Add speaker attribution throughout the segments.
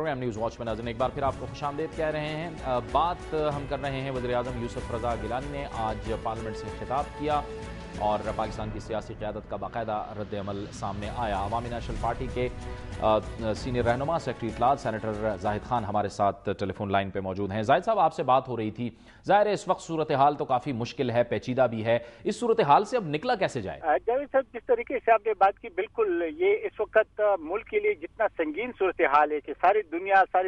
Speaker 1: Programme news watch میں ناظرین ایک بار پھر آپ کو خوشامدید کہہ رہے ہیں. بات ہم کر رہے ہیں وزیر اعظم یوسف رضا گیلانی نے آج پارلیمنٹ سے خطاب کیا اور پاکستان کی سیاسی قیادت کا باقاعدہ رد عمل سامنے آیا. عوامی نیشنل پارٹی کے سینئر رہنما سیکرٹری اطلاعات سینیٹر زاہد خان ہمارے ساتھ ٹیلی فون لائن پہ موجود ہیں. زاہد صاحب، آپ سے بات ہو رہی تھی. ظاہر ہے اس وقت صورتحال تو کافی مشکل ہے، پیچیدہ بھی ہے. اس صورتحال سے اب نکلا کیسے جائے؟
Speaker 2: جاوید صاحب، جس طریقے سے آپ نے بات کی، بالکل یہ اس وقت ملک کے لیے جتنا سنگین صورتحال ہے کہ ساری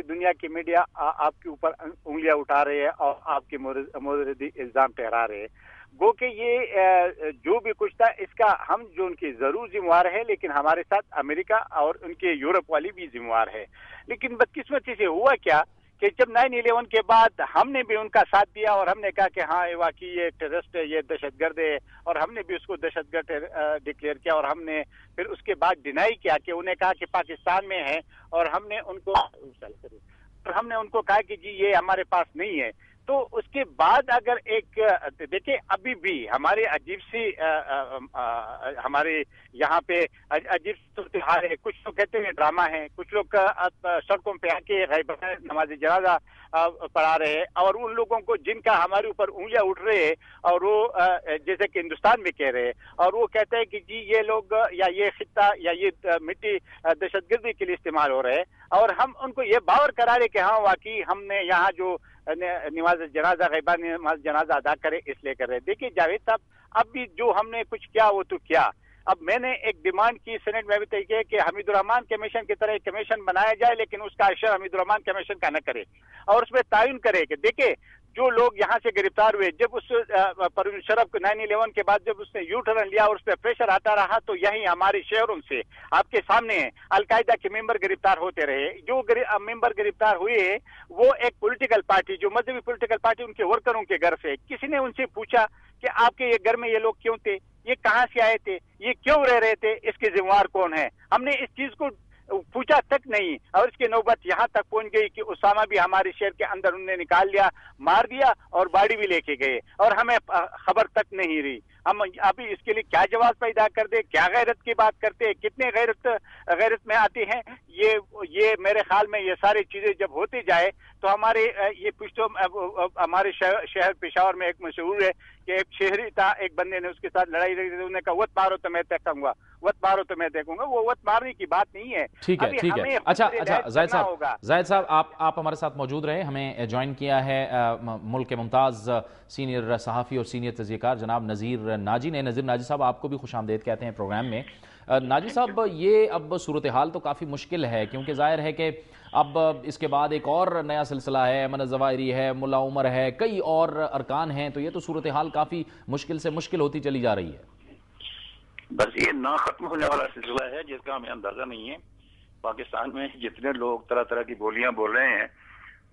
Speaker 2: دنیا کی میڈیا آپ کے اوپر انگلیاں اٹھا رہے ہیں اور آپ کے مورد الزام ٹھہرا رہے ہیں. گو کہ یہ جو بھی کچھ تھا اس کا ہم جو ان کے ضرور ذمہ ہے، لیکن ہمارے ساتھ امریکہ اور ان کے یورپ والی بھی ذمہ ہے. لیکن بدقسمتی سے ہوا کیا کہ جب 9/11 کے بعد ہم نے بھی ان کا ساتھ دیا اور ہم نے کہا کہ ہاں واقعی یہ ٹیررسٹ ہے، یہ دہشت گرد ہے، اور ہم نے بھی اس کو دہشت گرد ڈکلیئر کیا، اور ہم نے پھر اس کے بعد ڈینائی کیا کہ انہیں کہا کہ پاکستان میں ہے، اور ہم نے ان کو کہا کہ جی یہ ہمارے پاس نہیں ہے. تو اس کے بعد اگر ایک دیکھیں، ابھی بھی ہمارے عجیب سی ہمارے یہاں پہ عجیب صورتحال ہے. کچھ لوگ کہتے ہیں ڈرامہ ہے، کچھ لوگ سڑکوں پہ آ کے غیبانہ نماز جنازہ پڑھا رہے ہیں، اور ان لوگوں کو جن کا ہمارے اوپر انگلیاں اٹھ رہے ہیں اور وہ جیسے کہ ہندوستان میں کہہ رہے ہیں، اور وہ کہتے ہیں کہ جی یہ لوگ یا یہ خطہ یا یہ مٹی دہشت گردی کے لیے استعمال ہو رہے ہیں، اور ہم ان کو یہ باور کرا رہے کہ ہاں واقعی ہم نے یہاں جو نماز جنازہ غیبانہ نماز جنازہ ادا کرے اس لیے کر رہے. دیکھیے جاوید صاحب، اب بھی جو ہم نے کچھ کیا وہ تو کیا. اب میں نے ایک ڈیمانڈ کی سینٹ میں بھی طے کیا کہ حمید الرحمان کمیشن کی طرح ایک کمیشن بنایا جائے، لیکن اس کا اشر حمید الرحمان کمیشن کا نہ کرے اور اس میں تعین کرے کہ دیکھیں جو لوگ یہاں سے گرفتار ہوئے، جب اس پروین مشرف کو 9/11 کے بعد جب اس نے یو ٹرن لیا اور اس پہ پریشر آتا رہا، تو یہی ہمارے شہروں سے آپ کے سامنے ہیں القاعدہ کے ممبر گرفتار ہوتے رہے. جو ممبر گرفتار ہوئے وہ ایک پولیٹیکل پارٹی، جو مذہبی پولیٹیکل پارٹی، ان کے ورکروں کے گھر سے. کسی نے ان سے پوچھا کہ آپ کے یہ گھر میں یہ لوگ کیوں تھے، یہ کہاں سے آئے تھے، یہ کیوں رہ رہے تھے، اس کے ذمہ دار کون ہے؟ ہم نے اس چیز کو پوچھا تک نہیں، اور اس کی نوبت یہاں تک پہنچ گئی کہ اسامہ بھی ہمارے شہر کے اندر انہوں نے نکال لیا، مار دیا اور باڑی بھی لے کے گئے، اور ہمیں خبر تک نہیں رہی. ہم ابھی اس کے لیے کیا جواز پیدا کر دے، کیا غیرت کی بات کرتے، کتنے غیرت میں آتے ہیں. یہ میرے خیال میں یہ ساری چیزیں جب ہوتی جائے تو ہمارے یہ پشتوں ہمارے شہر پشاور میں ایک مشہور ہے کہ ایک شہری تھا، ایک بندے نے اس کے ساتھ لڑائی لڑی، انہوں نے کہا وت مارو تو میں دیکھوں گا، وت مارو تو میں دیکھوں گا. وہ وت مارنے کی بات نہیں ہے.
Speaker 1: ٹھیک ہے. اچھا زاہد صاحب آپ ہمارے ساتھ موجود رہے. ہمیں جوائن کیا ہے ملک کے ممتاز سینئر صحافی اور سینئر تجزیہ کار جناب نذیر ناجی نے. نذیر ناجی صاحب، آپ کو بھی خوش آمدید کہتے ہیں پروگرام میں. ناجی صاحب، یہ اب صورتحال تو کافی مشکل ہے، کیونکہ ظاہر ہے کہ اب اس کے بعد ایک اور نیا سلسلہ ہے، ایمن الظواہری ہے، ملا عمر ہے، کئی اور ارکان ہیں، تو یہ تو صورتحال کافی مشکل سے مشکل ہوتی چلی جا رہی ہے.
Speaker 3: بس یہ نہ ختم ہونے والا سلسلہ ہے جس کا ہمیں اندازہ نہیں ہے. پاکستان میں جتنے لوگ طرح طرح کی بولیاں بول رہے ہیں،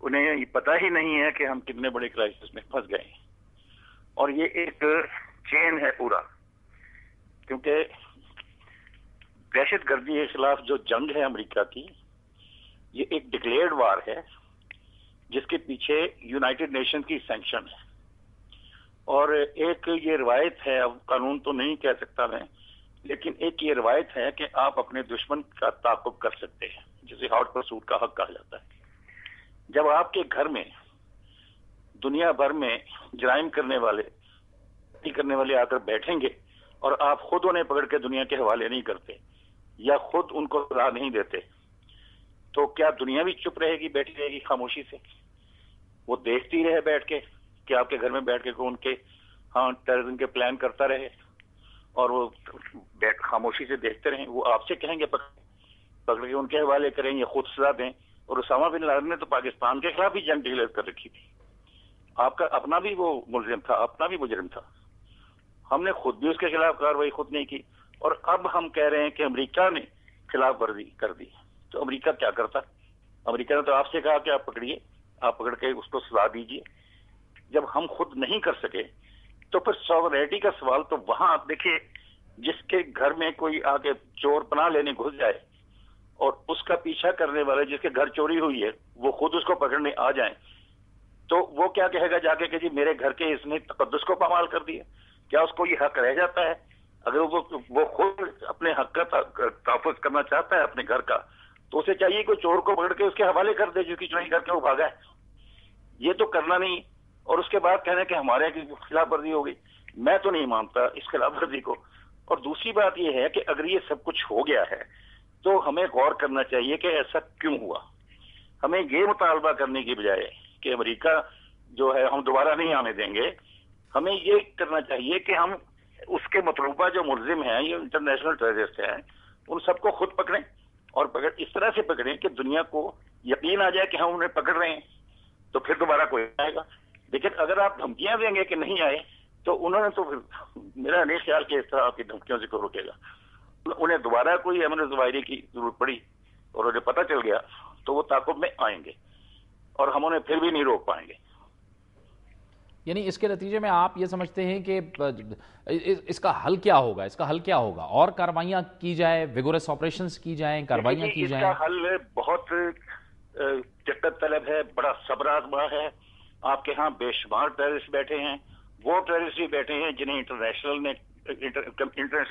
Speaker 3: انہیں یہ پتہ ہی نہیں ہے کہ ہم کتنے بڑے کرائسس میں پھنس گئے ہیں. اور یہ ایک چین ہے پورا، کیونکہ دہشت گردی کے خلاف جو جنگ ہے امریکہ کی، یہ ایک ڈکلیئرڈ وار ہے جس کے پیچھے یونائٹڈ نیشن کی سینکشن ہے. اور ایک یہ روایت ہے، اب قانون تو نہیں کہہ سکتا میں، لیکن ایک یہ روایت ہے کہ آپ اپنے دشمن کا تعاقب کر سکتے ہیں، جسے ہاٹ پرسوٹ کا حق کہا جاتا ہے. جب آپ کے گھر میں دنیا بھر میں جرائم کرنے والے آ کر بیٹھیں گے اور آپ خود انہیں پکڑ کے دنیا کے حوالے نہیں کرتے یا خود ان کو سزا نہیں دیتے، تو کیا دنیا بھی چپ رہے گی، بیٹھی رہے گی خاموشی سے؟ وہ دیکھتی رہے بیٹھ کے کہ آپ کے گھر میں بیٹھ کے ان کے ٹیررزم کے پلان کرتا رہے، اور وہ خاموشی سے دیکھتے رہیں؟ وہ آپ سے کہیں گے پکڑ کے ان کے حوالے کریں یا خود سزا دیں. اور اسامہ بن لادن نے تو پاکستان کے خلاف بھی جنگ ڈکلیئر کر رکھی تھی. آپ کا اپنا بھی وہ ملزم تھا، اپنا بھی مجرم تھا. ہم نے خود بھی اس کے خلاف کارروائی خود نہیں کی، اور اب ہم کہہ رہے ہیں کہ امریکہ نے خلاف ورزی کر دی. تو امریکہ کیا کرتا؟ امریکہ نے تو آپ سے کہا کہ آپ پکڑیے، آپ پکڑ کے اس کو سزا دیجیے. جب ہم خود نہیں کر سکے تو پھر ساورینٹی کا سوال تو وہاں دیکھیے، جس کے گھر میں کوئی آ کے چور پناہ لینے گھس جائے اور اس کا پیچھا کرنے والے جس کے گھر چوری ہوئی ہے وہ خود اس کو پکڑنے آ جائیں، تو وہ کیا کہے گا جا کے کہ جی میرے گھر کے اس نے تقدس کو پامال کر دیا؟ کیا اس کو یہ حق رہ جاتا ہے؟ اگر وہ خود اپنے حق کا تحفظ کرنا چاہتا ہے اپنے گھر کا، تو اسے چاہیے کوئی چور کو پکڑ کے اس کے حوالے کر دے جو کہ چوری کر کے وہ بھاگا ہے. یہ تو کرنا نہیں، اور اس کے بعد کہنا کہ ہمارے کی خلاف ورزی ہو گئی. میں تو نہیں مانتا اس خلاف ورزی کو. اور دوسری بات یہ ہے کہ اگر یہ سب کچھ ہو گیا ہے تو ہمیں غور کرنا چاہیے کہ ایسا کیوں ہوا. ہمیں یہ مطالبہ کرنے کی بجائے کہ امریکہ جو ہے ہم دوبارہ نہیں آنے دیں گے، ہمیں یہ کرنا چاہیے کہ ہم اس کے مطلوبہ جو ملزم ہیں، یہ انٹرنیشنل ٹیررسٹ ہیں، ان سب کو خود پکڑیں، اور اس طرح سے پکڑیں کہ دنیا کو یقین آ جائے کہ ہم انہیں پکڑ رہے ہیں، تو پھر دوبارہ کوئی آئے گا. لیکن اگر آپ دھمکیاں دیں گے کہ نہیں آئے تو انہوں نے تو پھر میرا نہیں خیال کہ اس طرح کی دھمکیوں سے کوئی روکے گا. انہیں دوبارہ کوئی امن ظواہری کی ضرورت پڑی اور انہیں پتہ چل گیا تو وہ تعاقب میں آئیں گے اور ہم انہیں پھر بھی نہیں روک پائیں گے.
Speaker 1: یعنی اس کے نتیجے میں آپ یہ سمجھتے ہیں کہ اس کا حل کیا ہوگا؟ اس کا حل کیا ہوگا؟ اور کارروائیاں کی جائے، ویگورس آپریشنز کی جائیں، کارروائیاں کی جائیں؟
Speaker 3: اس کا حل بہت دقت طلب ہے، بڑا صبر آزما ہے. آپ کے ہاں بے شمار ٹیررسٹ بیٹھے ہیں، وہ ٹیررسٹ بھی بیٹھے ہیں جنہیں انٹرنیشنل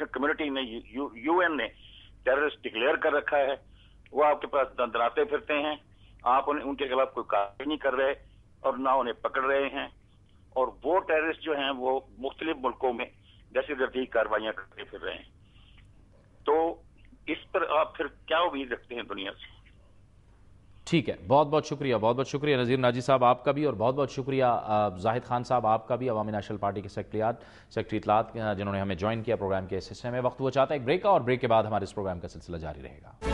Speaker 3: کمیونٹی نے، یو این نے ٹیررسٹ ڈکلیئر کر رکھا ہے. وہ آپ کے پاس دندراتے پھرتے ہیں، آپ ان کے خلاف کوئی کارروائی نہیں کر رہے اور نہ انہیں پکڑ رہے ہیں. اور وہ ٹیررسٹ جو ہیں وہ مختلف ملکوں میں دہشت گردی کارروائیاں کرتے پھر رہے ہیں. تو اس پر آپ پھر کیا امید رکھتے ہیں دنیا سے؟
Speaker 1: ٹھیک ہے، بہت بہت شکریہ، بہت بہت شکریہ نذیر ناجی صاحب آپ کا بھی، اور بہت بہت شکریہ زاہد خان صاحب آپ کا بھی، عوامی نیشنل پارٹی کے سیکرٹری اطلاعات جنہوں نے ہمیں جوائن کیا پروگرام کے اس حصے میں. وقت وہ چاہتا ہے ایک بریک کا، اور بریک کے بعد ہمارے اس پروگرام کا سلسلہ جاری رہے گا.